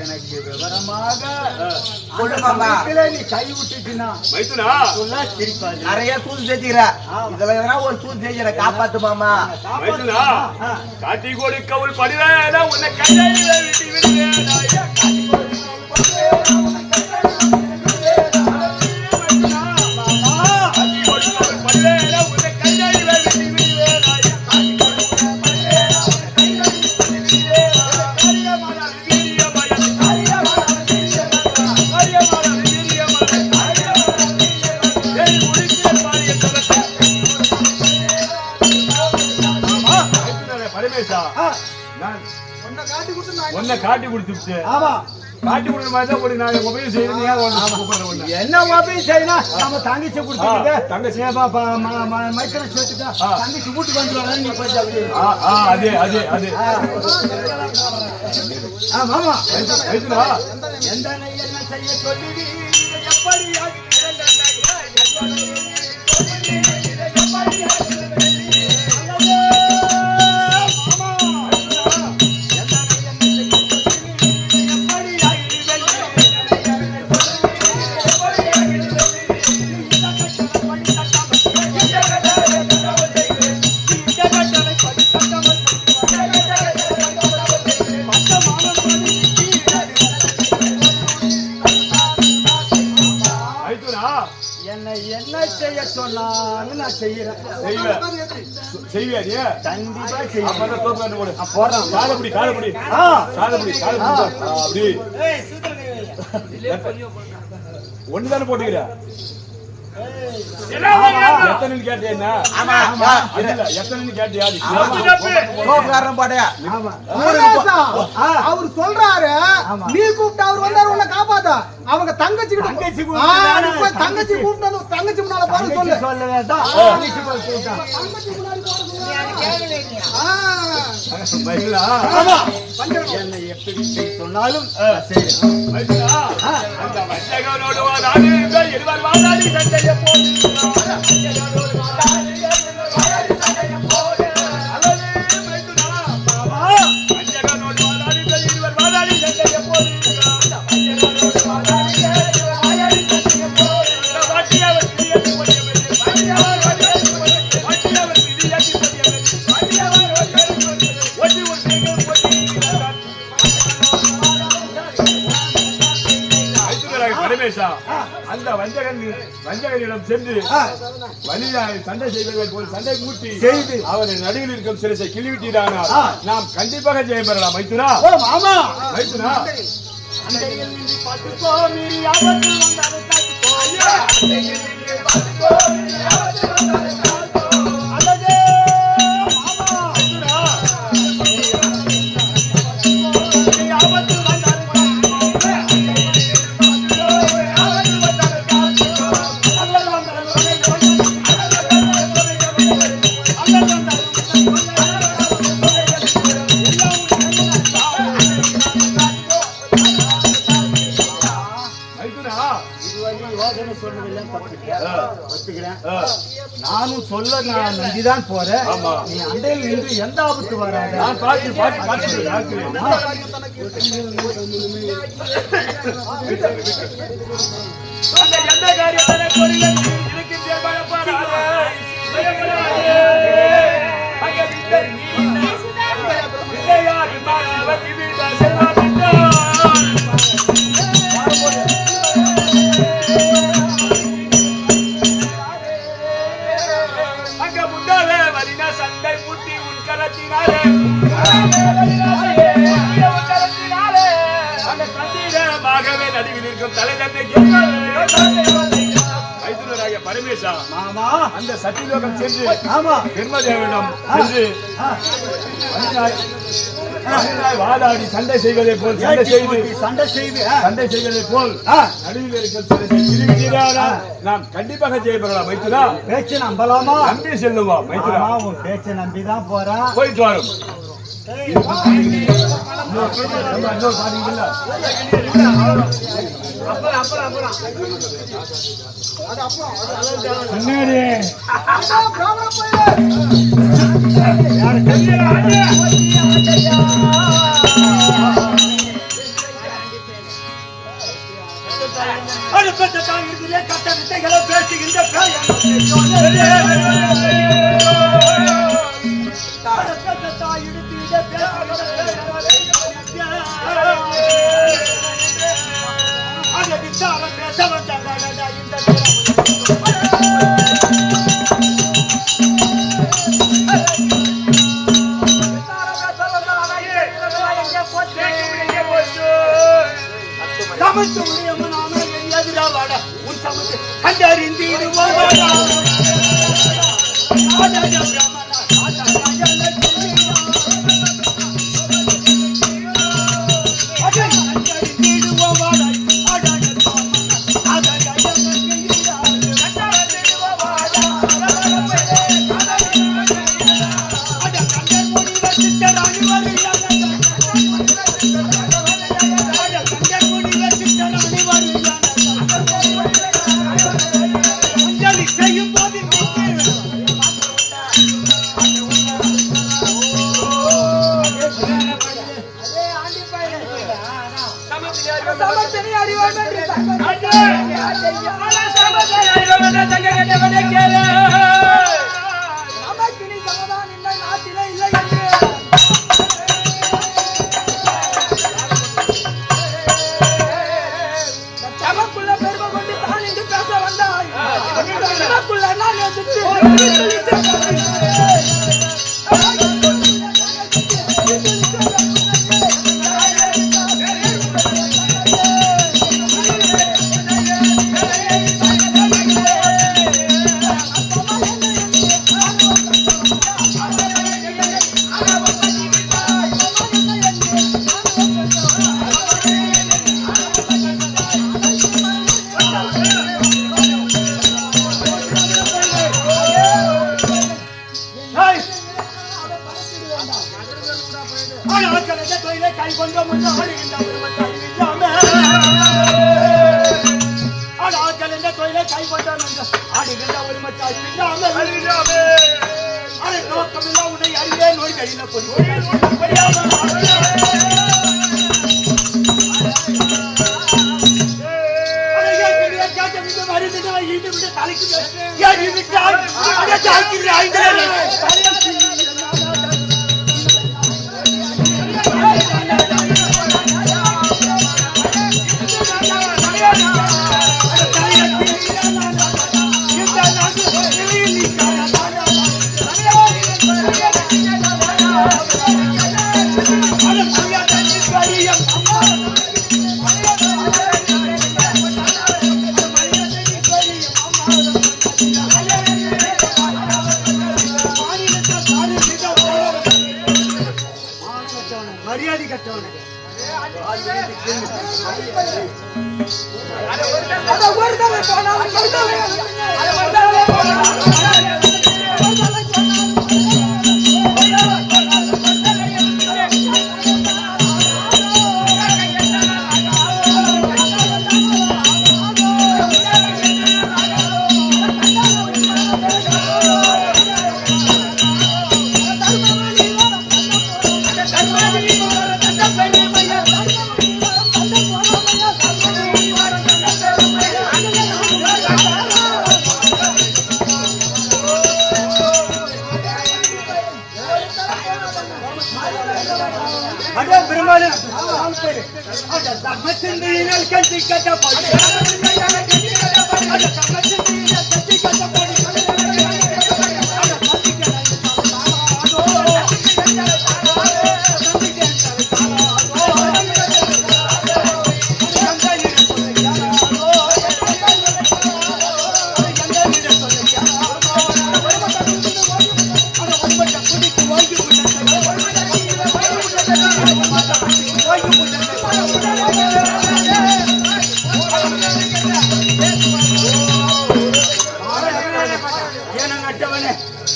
எனக்கு விவரமாக நீ கை விட்டுச்சுன்னா நிறைய சூது செஞ்சுக்கிற. இதுல எதனா ஒரு சூது செஞ்சுற காப்பாத்து மாமா. காட்டி கொடுக்க ஒரு படிவேனா உன்னை கையில விட்டு விடுவேனா உன்னை காட்டி கொடுத்துட்டு காட்டி கொடுத்த மாதிரி தான் ஒரு நான் உபயோகம் செய்யணும். என்ன உபயோகம் செய்யணும்? நம்ம தங்கச்சி கொடுத்துட்டு தங்கச்சி மைக்கனை சேர்த்துட்டா தங்கச்சி வீட்டுக்கு வந்துடுவாங்க. நீ கொஞ்சம் அதே அதே அதே மாமா எந்த என்ன செய்ய என்னை என்ன செய்ய சொன்னாலும் நான் செய்யறேன். செய்வியா நீ? கண்டிப்பா செய்வேன். அப்பதான் தோப்பு போடு. போடுறான். காலப்படி காலப்படி காலப்படி காலப்படி அப்படி ஒண்ணுதானே போட்டுக்கிற? எத்தனை கேட்டியா? எத்தனை கேட்டியா? அவர் சொல்றாரு நீ கூப்பிட்டு அவர் வந்தாரு உன்னை காப்பாத்த. அவங்க தங்கச்சி தங்கச்சி கூப்பிட்டு தங்கச்சி முன்னால பாரு சொல்லு. என்னை எப்படி சொன்னாலும் அந்த வஞ்சகனிடம் சென்று வலியாய் சண்டை செய்வதை போல் சண்டை மூட்டி செய்து அவரை நடுவில் இருக்கும் சிறுசை கிள்ளிவிட்டீரானால் நாம் கண்டிப்பாக ஜெயம் பெறலாம். மைத்துனா மைத்துனா நானும் சொல்ல நான் நம்பிதான் போறேன். நீ அண்டையில் இருந்து எந்த ஆபத்து வராது. நான் பார்த்து எந்த காரியத்தை சண்டை பூட்டி உன் கரத்தினாலே அந்த சந்தீரமாகவே நடுவில் இருக்கும் தலை தந்தை வைத்துனராகிய பரமேசா மாமா அந்த சத்தியலோகம் சென்று ஆமா பிரம்மதேவனிடம் சென்று வாதாடி சண்டை செய்வதை போல் சண்டை செய்வதை போல் நடுவில் இருக்கிற நாம் கண்டிப்பாக ஜெயப்பெறலாம். மைத்துனா பேச்சு நம்பலாமா? நம்பி செல்லுவோம். மைத்துனா உன் பேச்சை நம்பிதான் போறான். போயிட்டு வரும். Thank you. நமக்கு நீ சமதான் இந்த நாட்டிலே இல்லை என்று நமக்குள்ள பெருமை கொண்டு தான் என்று பேச வந்தாய் நமக்குள்ள நான் எதிர்த்து கை கொண்ட முன்ன ஆடுகின்ற ஒரு மக்கள் இல்லாம ஆட்கள் என்ற தொழிலை கை கொண்டான் ஆடுகின்ற ஒரு மக்கள் இல்லாம அதை நோக்கமில்லா உன்னை அறிவே நோய் கழிந்த மரியாதை கட்டவன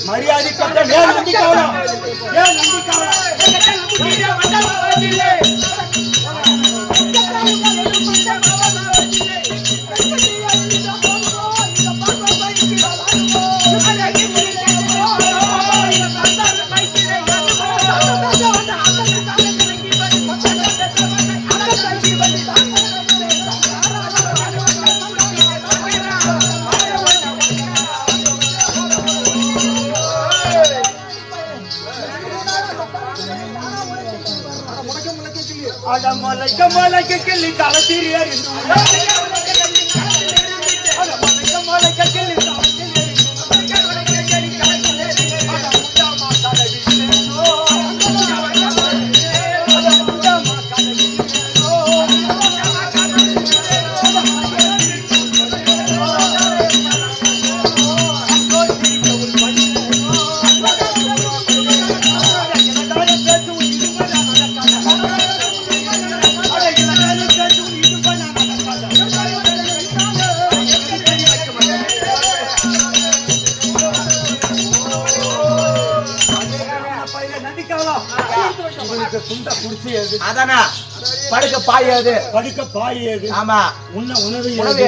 மரியாதை கட்ட ஏன் நம்பிக்கவனா மலைக்க கிள்ளி தலை தீரியார் அதானா படுக்க பாயாது படுக்க பாயாது ஆமா உன்ன உணவு உணவு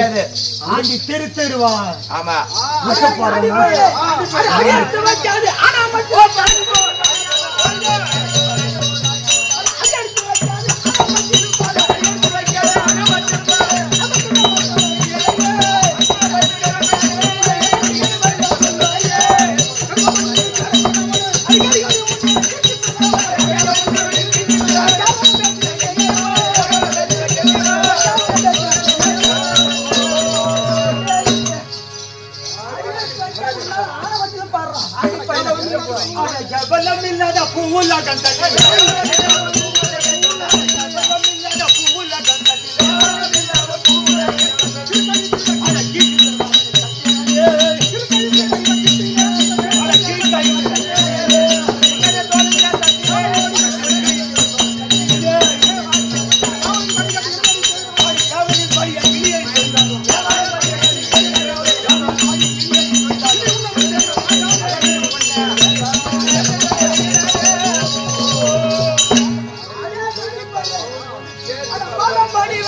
ஆண்டி தெரு தெருவா ஆமா ஜபலம் இல்லாத பூவுல கண்டது படி